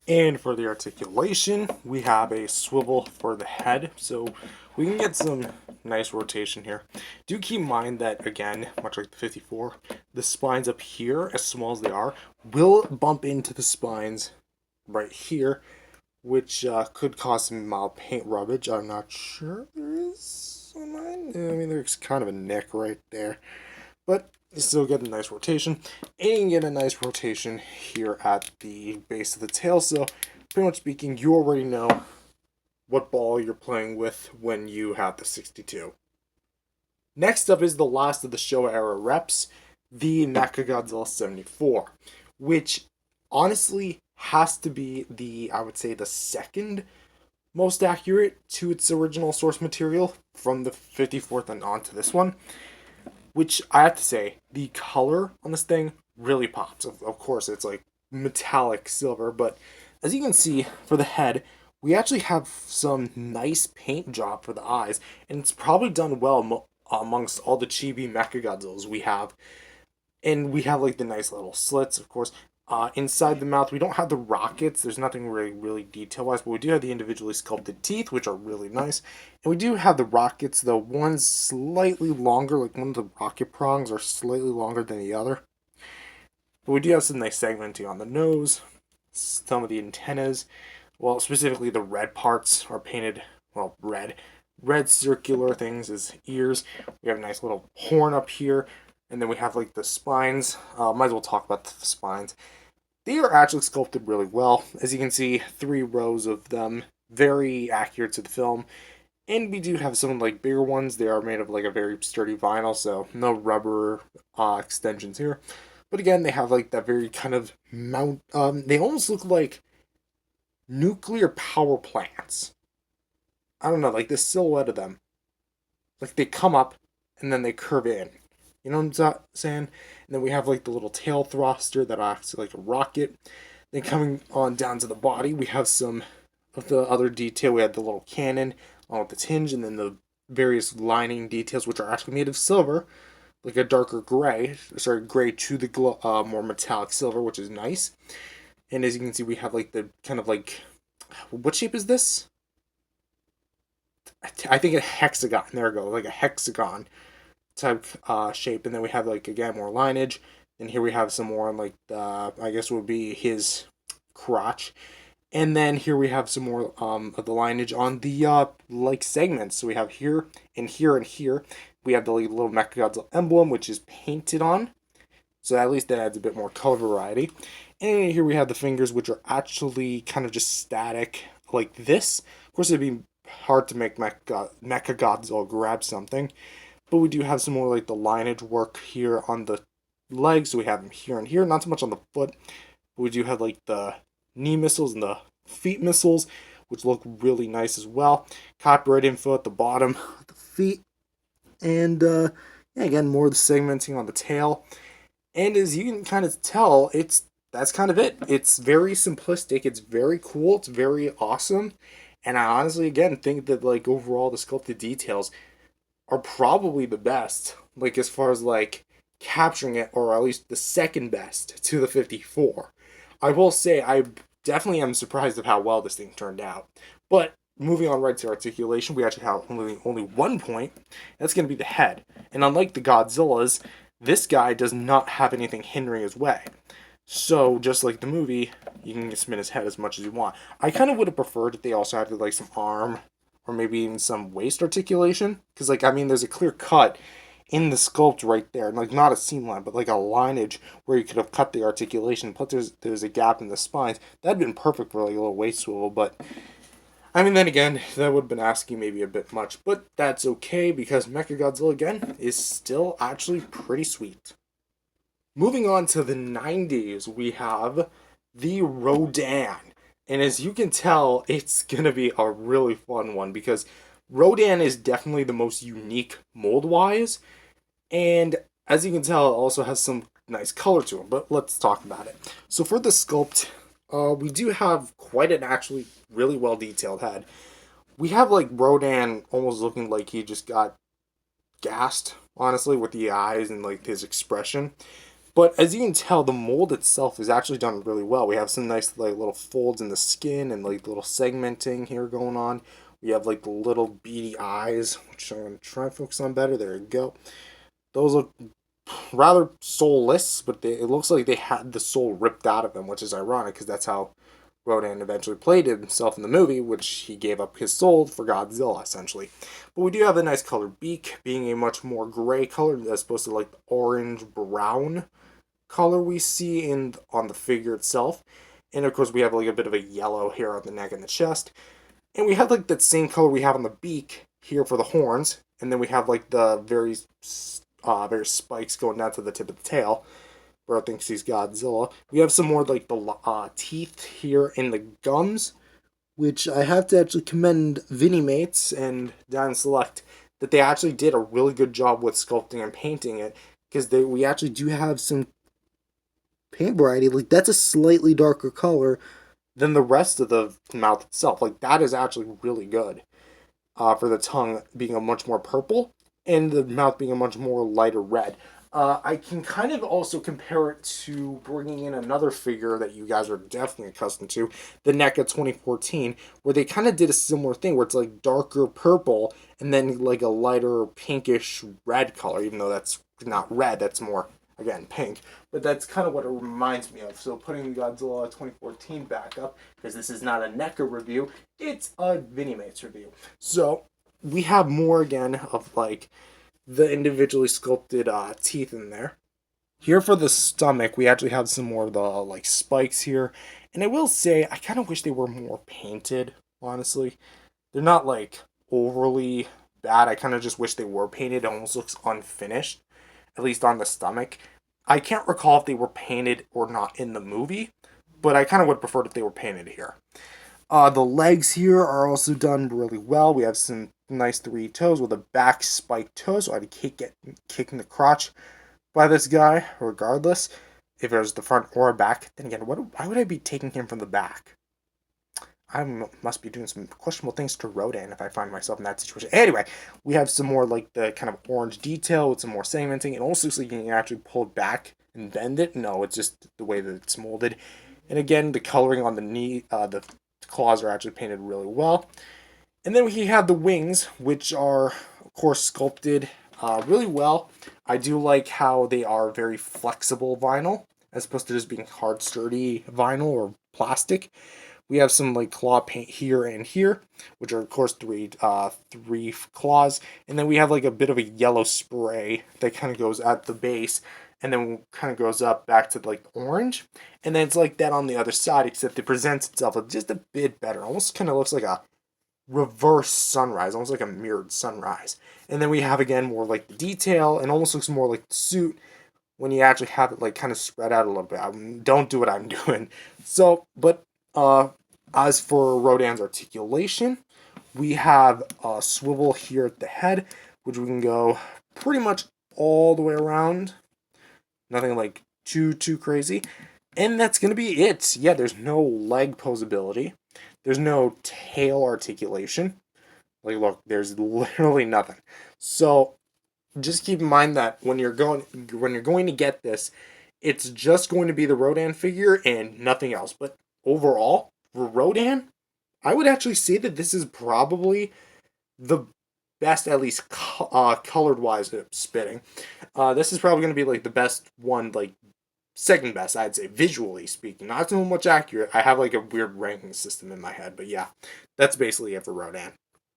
And for the articulation, we have a swivel for the head, so we can get some nice rotation here. Do keep in mind that, again, much like the 54, the spines up here, as small as they are, will bump into the spines right here, which could cause some mild paint rubbage. I'm not sure there is on mine. I mean, there's kind of a nick right there. But you still get a nice rotation, and you can get a nice rotation here at the base of the tail. So, pretty much speaking, you already know what ball you're playing with when you have the 62. Next up is the last of the Showa era reps, the MechaGodzilla 74, which honestly has to be I would say, the second most accurate to its original source material from the 54th and on to this one. Which I have to say, the color on this thing really pops. Of course, it's like metallic silver, but as you can see for the head, we actually have some nice paint job for the eyes, and it's probably done well amongst all the chibi MechaGodzillas we have. And we have like the nice little slits, of course. Inside the mouth, we don't have the rockets. There's nothing really detail-wise, but we do have the individually sculpted teeth, which are really nice. And we do have the rockets, though one's slightly longer, like one of the rocket prongs are slightly longer than the other. But we do have some nice segmenting on the nose, some of the antennas. Well, specifically the red parts are painted, well, red. Red circular things as ears. We have a nice little horn up here. And then we have like the spines. Might as well talk about the spines. They are actually sculpted really well. As you can see, 3 rows of them, very accurate to the film. And we do have some like bigger ones. They are made of like a very sturdy vinyl, so no rubber extensions here. But again, they have like that very kind of mount. They almost look like nuclear power plants. I don't know, like the silhouette of them. Like they come up and then they curve in. You know what I'm saying? And then we have like the little tail thruster that acts like a rocket. Then coming on down to the body, we have some of the other detail. We have the little cannon on with the tinge, and then the various lining details, which are actually made of silver, like a darker gray. Sorry, gray to the more metallic silver, which is nice. And as you can see, we have like the kind of like, what shape is this? I think a hexagon. There we go, like a hexagon type shape. And then we have like, again, more lineage. And here we have some more on like I guess would be his crotch. And then here we have some more of the lineage on the like segments. So we have here and here and here. We have the little MechaGodzilla emblem, which is painted on. So at least that adds a bit more color variety. And here we have the fingers, which are actually kind of just static like this. Of course, it'd be hard to make MechaGodzilla grab something. But we do have some more like the lineage work here on the legs. So we have them here and here. Not so much on the foot. But we do have like the knee missiles and the feet missiles, which look really nice as well. Copyright info at the bottom of the feet. And yeah, again, more of the segmenting on the tail. And as you can kind of tell, that's kind of it. It's very simplistic. It's very cool. It's very awesome. And I honestly, again, think that like overall the sculpted details are probably the best, like as far as like capturing it, or at least the second best to the 54. I will say I definitely am surprised of how well this thing turned out. But moving on right to articulation, we actually have only 1 point. That's going to be the head. And unlike the Godzillas, this guy does not have anything hindering his way. So just like the movie, you can spin his head as much as you want. I kind of would have preferred if they also had like some arm or maybe even some waist articulation. Because, like, I mean, there's a clear cut in the sculpt right there. And, like, not a seam line, but, like, a lineage where you could have cut the articulation. Plus, there's a gap in the spines. That'd been perfect for, like, a little waist swivel. But, I mean, then again, that would have been asking maybe a bit much. But that's okay, because MechaGodzilla, again, is still actually pretty sweet. Moving on to the 90s, we have the Rodan. And as you can tell, it's going to be a really fun one because Rodan is definitely the most unique mold-wise. And as you can tell, it also has some nice color to it. But let's talk about it. So for the sculpt, we do have quite an actually really well-detailed head. We have like Rodan almost looking like he just got gassed, honestly, with the eyes and like his expression. But as you can tell, the mold itself is actually done really well. We have some nice like little folds in the skin and like little segmenting here going on. We have like the little beady eyes, which I'm gonna try and focus on better. There you go. Those look rather soulless, but it looks like they had the soul ripped out of them, which is ironic because that's how Rodan eventually played himself in the movie, which he gave up his soul for Godzilla, essentially. But we do have a nice colored beak, being a much more gray color as opposed to like the orange-brown color we see in on the figure itself. And of course, we have like a bit of a yellow here on the neck and the chest. And we have like that same color we have on the beak here for the horns. And then we have like the very spikes going down to the tip of the tail. Bro thinks he's Godzilla. We have some more like the teeth here in the gums, which I have to actually commend Vinimates and Dan Select that they actually did a really good job with sculpting and painting it, because we actually do have some paint variety. Like that's a slightly darker color than the rest of the mouth itself. Like that is actually really good for the tongue being a much more purple and the mouth being a much more lighter red. I can kind of also compare it to bringing in another figure that you guys are definitely accustomed to, the NECA 2014, where they kind of did a similar thing where it's like darker purple and then like a lighter pinkish red color, even though that's not red, that's more, again, pink. But that's kind of what it reminds me of. So putting Godzilla 2014 back up, because this is not a NECA review, it's a Vinimates review. So we have more again of like the individually sculpted teeth in there. Here for the stomach, we actually have some more of the like spikes here. And I will say, I kind of wish they were more painted, honestly. They're not like overly bad. I kind of just wish they were painted. It almost looks unfinished, at least on the stomach. I can't recall if they were painted or not in the movie, but I kind of would prefer if they were painted here. The legs here are also done really well. We have some nice three toes with a back spiked toe, so I'd get kicked in the crotch by this guy, regardless if it was the front or back. Then again, why would I be taking him from the back? I must be doing some questionable things to Rodan if I find myself in that situation. Anyway, we have some more like the kind of orange detail with some more segmenting. It almost looks like you can actually pull it back and bend it. No, it's just the way that it's molded. And again, the coloring on the knee, the claws are actually painted really well. And then we have the wings, which are, of course, sculpted really well. I do like how they are very flexible vinyl, as opposed to just being hard, sturdy vinyl or plastic. We have some like claw paint here and here, which are of course three claws, and then we have like a bit of a yellow spray that kind of goes at the base, and then kind of goes up back to like orange, and then it's like that on the other side, except it presents itself just a bit better. Almost kind of looks like a reverse sunrise, almost like a mirrored sunrise. And then we have again more like the detail, and almost looks more like the suit when you actually have it like kind of spread out a little bit. Don't do what I'm doing. So, but as for Rodan's articulation, we have a swivel here at the head, which we can go pretty much all the way around. Nothing like too crazy. And that's going to be it. Yeah, there's no leg posability. There's no tail articulation. Like, look, there's literally nothing. So just keep in mind that when you're going to get this, it's just going to be the Rodan figure and nothing else. But overall, for Rodan, I would actually say that this is probably the best, at least colored wise, spitting. This is probably going to be like the best one, like second best, I'd say, visually speaking. Not so much accurate. I have like a weird ranking system in my head, but yeah, that's basically it for Rodan.